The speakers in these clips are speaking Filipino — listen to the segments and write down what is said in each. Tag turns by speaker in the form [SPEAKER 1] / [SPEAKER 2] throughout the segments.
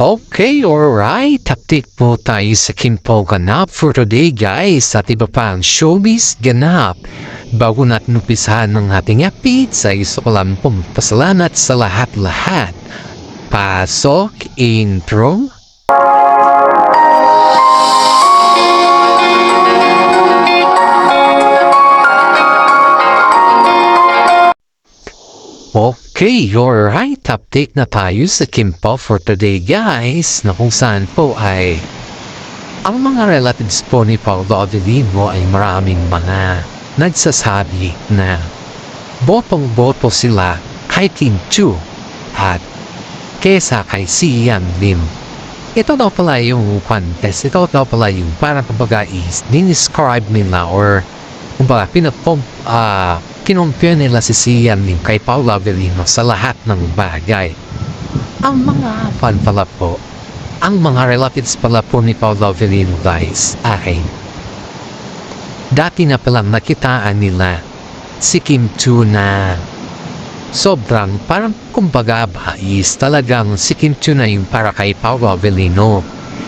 [SPEAKER 1] Okay, alright. Update po tayo sa Kimpo ganap for today guys at iba pang showbiz ganap. Bago natin umpisahan ng ating update sa iso ko lang pong pasalamat sa lahat-lahat. Pasok intro. Okay, alright. Update na tayo sa Kimpo for today guys na kung saan po ay ang mga relatives po ni Paolo Avellino ay maraming mga nagsasabi na botong-boto sila kay Kim Chiu at kesa kay Sian Lim. Ito daw pala yung contest. Ito daw pala yung parang kumbaga is dinescribe nila or kumbaga kinumpir nila si Sian Lim kay Paolo Avellino sa lahat ng bagay. Ang mga fan pala po, ang mga relatives pala po ni Paolo Avellino guys, dati na palang nakitaan nila si Kim Chiu na sobrang parang kumbaga ba is talagang si Kim Chiu na yung para kay Paolo Avellino.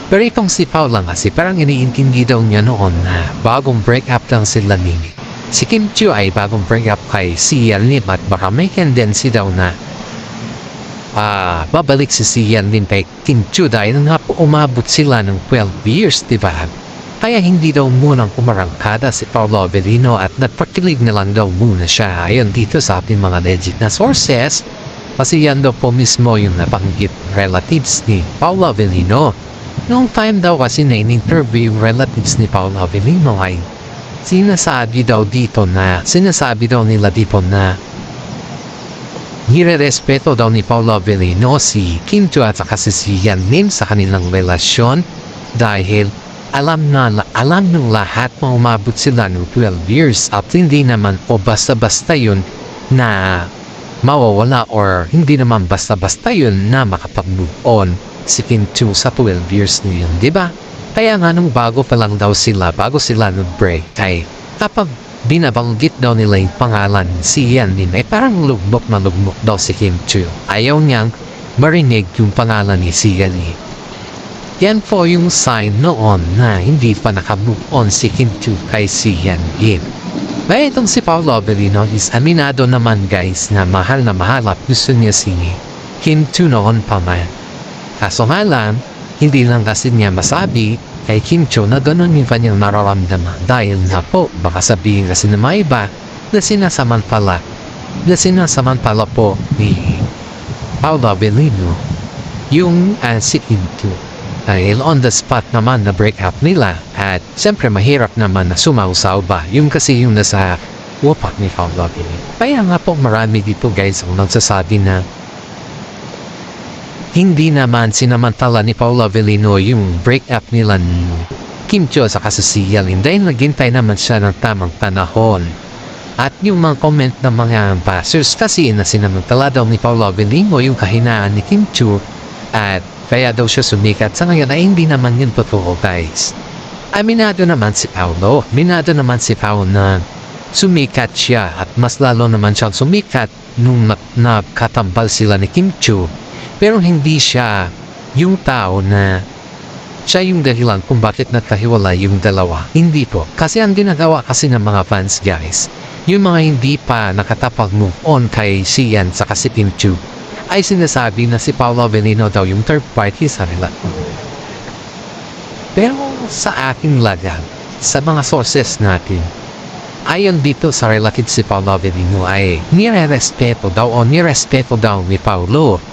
[SPEAKER 1] Pero itong si Paolo kasi parang iniintindi daw niya noon na bagong break up lang sila ni si Kim Chiu ay bagong break up kay Sian Lim at baka may tendency daw na babalik si Sian Lim kay Kim Chiu dahil nga po umabot sila ng 12 years, diba? Kaya hindi daw munang kumarangkada si Paolo Avellino at nagpakilig na lang daw muna siya. Ayon dito sa ating mga legit na sources kasi yan daw po mismo yung nabanggit relatives ni Paolo Avellino. Noong time daw kasi na in-interview yung relatives ni Paolo Avellino ay sinasabi daw nila dito na nire-respeto daw ni Paolo Avellino si Kim Chiu at saka si Sian Lim sa kanilang relasyon dahil alam ng lahat na umabot sila ng 12 years at hindi naman po basta-basta yun na mawawala or hindi naman basta-basta yun na makapag-move on si Kim Chiu sa 12 years na yun, diba? Kaya nga nung bago sila nag-break ay kapag binabanggit daw nila yung pangalan si Sian Lim ay parang lugmok na lugmok daw si Kim Chiu. Ayaw niyang marinig yung pangalan ni Sian Lim. Yan po yung sign noon na hindi pa naka-move on si Kim Chiu kay Sian Lim. Kaya itong si Paolo Avellino is aminado naman guys na mahal at gusto niya si Kim Chiu noon pa man. Kaso nga lang, hindi lang kasi niya masabi kay Kim Chiu na ganun yung kanyang nararamdaman dahil na po baka sabihin kasi na may iba na sinasamantala po ni Paolo Avellino yung si Kim Chiu dahil on the spot naman na break up nila at siyempre mahirap naman na sumausaw ba yung kasi yung nasa upak ni Paolo Avellino. Kaya nga po marami dito guys ang nagsasabi na hindi naman sinamantala ni Paolo Avellino yung break-up nila ni Kim Chiu sa Sian Lim dahil naghintay naman siya ng tamang panahon. At yung mga comment ng mga bashers kasi na sinamantala daw ni Paolo Avellino yung kahinaan ni Kim Chiu at kaya daw siya sumikat sa ngayon ay hindi naman yun totoo guys. Aminado naman si Paolo na sumikat siya at mas lalo naman siyang sumikat nung nakatambal sila ni Kim Chiu. Pero hindi siya yung tao na siya yung dahilan kung bakit nagkahiwalay yung dalawa. Hindi po. Kasi ang ginagawa kasi ng mga fans guys, yung mga hindi pa nakatapag-move on kay Sian sa si Kim Chiu, ay sinasabi na si Paolo Avellino daw yung third party sa relasyon. Pero sa aking lagay, sa mga sources natin, ayon dito sa relatives si Paolo Avellino ay nirespeto daw ni Paolo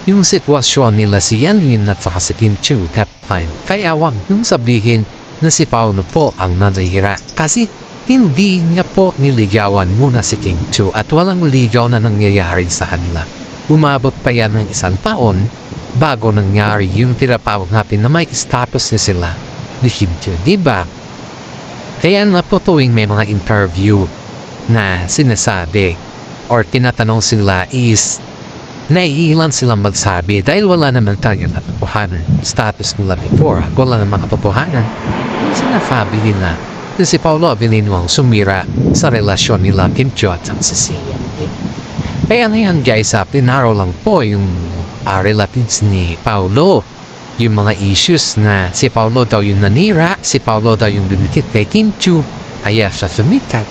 [SPEAKER 1] yung sitwasyon nila si Sian Lim at saka si Kim Chiu that time. Kaya wag nung sabihin na si Paolo po ang nanahira kasi hindi niya po niligawan muna si Kim Chiu at walang ligaw na nangyayari sa kanila. Umabot pa yan ng 1 taon bago nangyari yung tinatawag natin na may status na sila ni Kim Chiu, diba? Kaya na po tuwing may mga interview na sinasabi or tinatanong sila is naiilan silang magsabi dahil wala naman tayo katotohanan status nila before. Wala naman katotohanan. Sinasabi nila na si Paolo Avellino ang sumira sa relasyon nila Kim Chiu at si Sian Lim. Kaya ngayon guys, pinaro lang po yung relatives ni Paolo yung mga issues na si Paolo daw yung nanira, si Paolo daw yung dumikit kay Kim Chiu, kaya siya sumikat.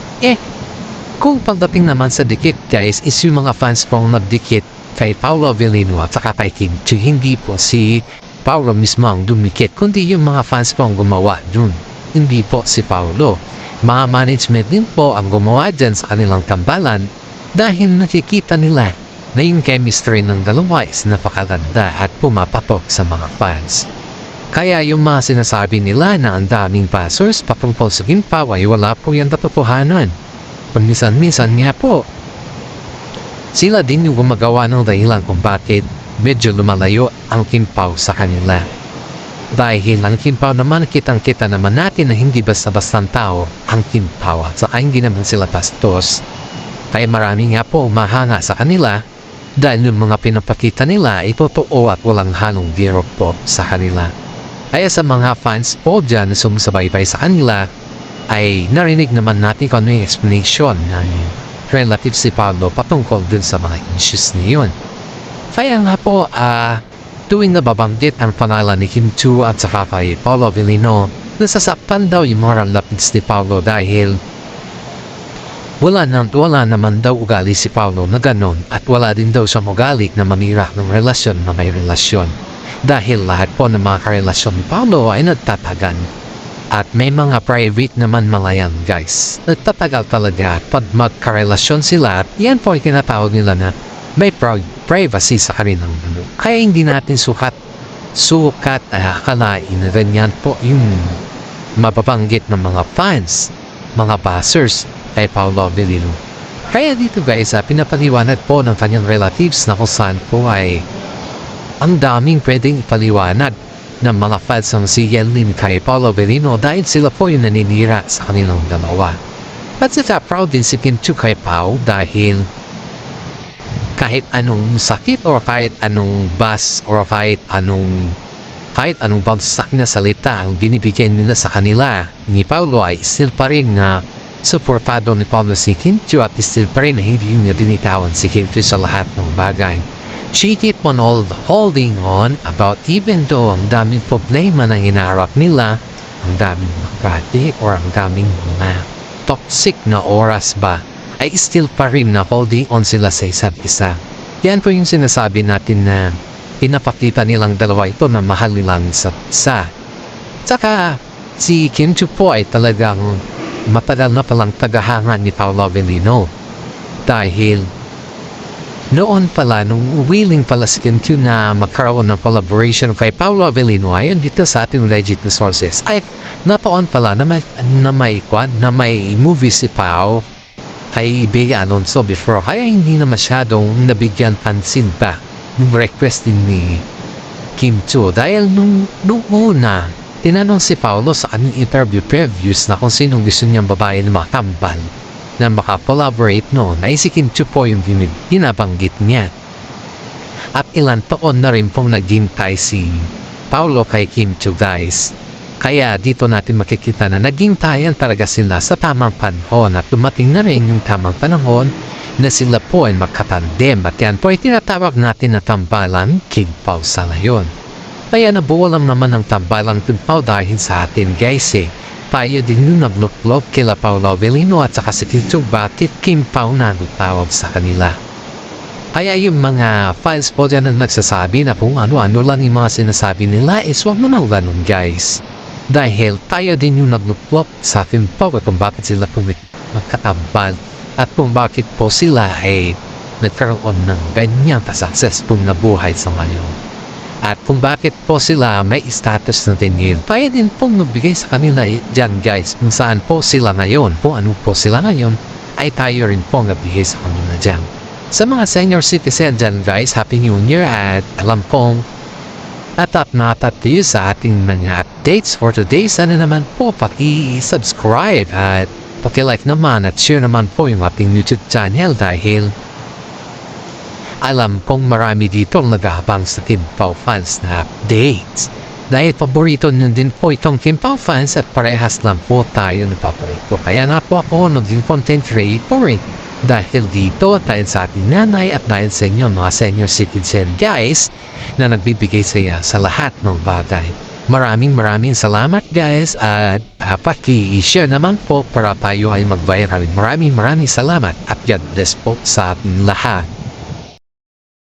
[SPEAKER 1] Kung pagdating naman sa dikit guys, is yung mga fans pong nagdikit kay Paolo Avellino at saka kay Kim Chiu, hindi po si Paolo mismo ang dumikit, kundi yung mga fans pong gumawa dun. Hindi po si Paolo. Mga management din po ang gumawa dyan sa kanilang tambalan dahil nakikita nila na yung chemistry ng dalawa is napakaganda at pumapatok sa mga fans. Kaya yung mga sinasabi nila na ang daming passers patungkol sa Kim Pao ay wala po yung katotohanan. Kung minsan-minsan nga po, sila din yung gumagawa ng dahilan kung bakit medyo lumalayo ang Kim Pao sa kanila. Dahil ang Kim Pao naman, kitang-kita naman natin na hindi basta-bastang tao ang Kim Pao at saka hindi naman sila bastos. Kaya marami nga po umahanga sa kanila dahil yung mga pinapakita nila ay totoo at walang halong biro po sa kanila. Kaya sa mga fans po dyan na sumusubaybay sa kanila ay narinig naman natin kung ano yung explanation ng relative si Paolo patungkol dun sa mga issues niyon. Kaya nga po, tuwing nababanggit ang pangalan ni Kim Chiu at saka kay Paolo Avellino, nasasaktan daw yung moral lapits ni Paolo dahil wala naman daw ugali si Paolo na ganon at wala din daw siyang ugali na mamira ng relasyon na may relasyon. Dahil lahat po ng mga karelasyon ni Paolo ay nagtatagan. At may mga private naman mga yan guys. Nagtatagal talaga at pag magkarelasyon sila at yan po ay kinatawag nila na may privacy sa kanilang ano. Kaya hindi natin sukat akalain na ganyan po yung mababanggit ng mga fans, mga passers kay Paolo Avellino. Kaya dito guys, pinapaliwanag po ng kanyang relatives na kung saan po ay ang daming pwedeng ipaliwanag ng mga fans ng si Yelin kay Paolo Avellino dahil sila po yung naninira sa kanilang dalawa. At saka proud din si Kim Chiu kay Pao dahil kahit anong sakit or kahit anong bas or kahit anong bagsak na salita ang binibigyan nila sa kanila ni Paolo ay still pa rin na suportado ni Paolo si Kim Chiu at still pa rin na hindi niya binitawan si Kim Chiu sa lahat ng bagay. She keep on holding on about even though ang daming problema na hinaharap nila, ang daming makati or ang daming mga toxic na oras ba, ay still pa rin na holding on sila sa isa't isa. Yan po yung sinasabi natin na pinapakita nilang dalawa ito na mahal nilang isa't isa. Tsaka si Kim Chiu po ay talagang matagal na palang tagahanga ni Paolo Avellino. Dahil noon pala, nung willing pala si Kim Chiu na magkaroon ng collaboration kay Paolo Avellino, ayon dito sa ating legit na sources, ay nataon pala na may movie si Pao kay Bea Alonso before, kaya hindi na masyadong nabigyan pansin pa yung request din ni Kim Chiu. Dahil nung una, tinanong si Paolo sa kanyang interview previews na kung sinong gusto niyang babae na makambal na maka-collaborate noon ay si Kim Chiu po yung binabanggit niya. At ilang taon na rin pong naghintay si Paolo kay Kim Chiu guys. Kaya dito natin makikita na naghintayan talaga sila sa tamang panahon at dumating na rin yung tamang panahon na sila po ay magkatandem at yan po ay tinatawag natin na tambalan Kim Pao sa ngayon. Kaya nabuo lang naman ang tambalan Kim Pao dahil sa atin guys tayo din yung nagluklog kila Paolo Avellino at saka si Kim Chiu bakit Kim Pao na nagtawag sa kanila. Kaya yung mga fans po dyan na nagsasabi na kung ano-ano lang yung mga sinasabi nila is wag naman ganun guys. Dahil tayo din yung nagluklog sa Kim Pao at kung bakit sila po magkatambal at kung bakit po sila ay nagkaroon ng ganyang successful na buhay sa ngayon. At kung bakit po sila may status na din tayo din pong nagbigay sa kanila dyan guys kung saan po sila ngayon, kung ano po sila ngayon ay tayo rin po nagbigay sa kanila dyan. Sa mga senior citizen dyan guys, Happy New Year at alam kong atap na tayo sa ating mga updates for today. Sana naman po paki-subscribe at paki-like naman at share naman po yung ating YouTube channel dahil alam kong marami dito nag-aabang sa Kim Pao fans na updates. Dahil paborito nyo din po itong Kim Pao fans at parehas lang po tayo nagpaparito. Kaya na po ako naging content creator Dahil dito, dahil sa ating nanay at dahil sa inyo mga senior citizen guys na nagbibigay saya sa lahat ng bagay. Maraming salamat guys at paki-share naman po para tayo ay mag-viral. Maraming salamat at God bless po sa ating lahat.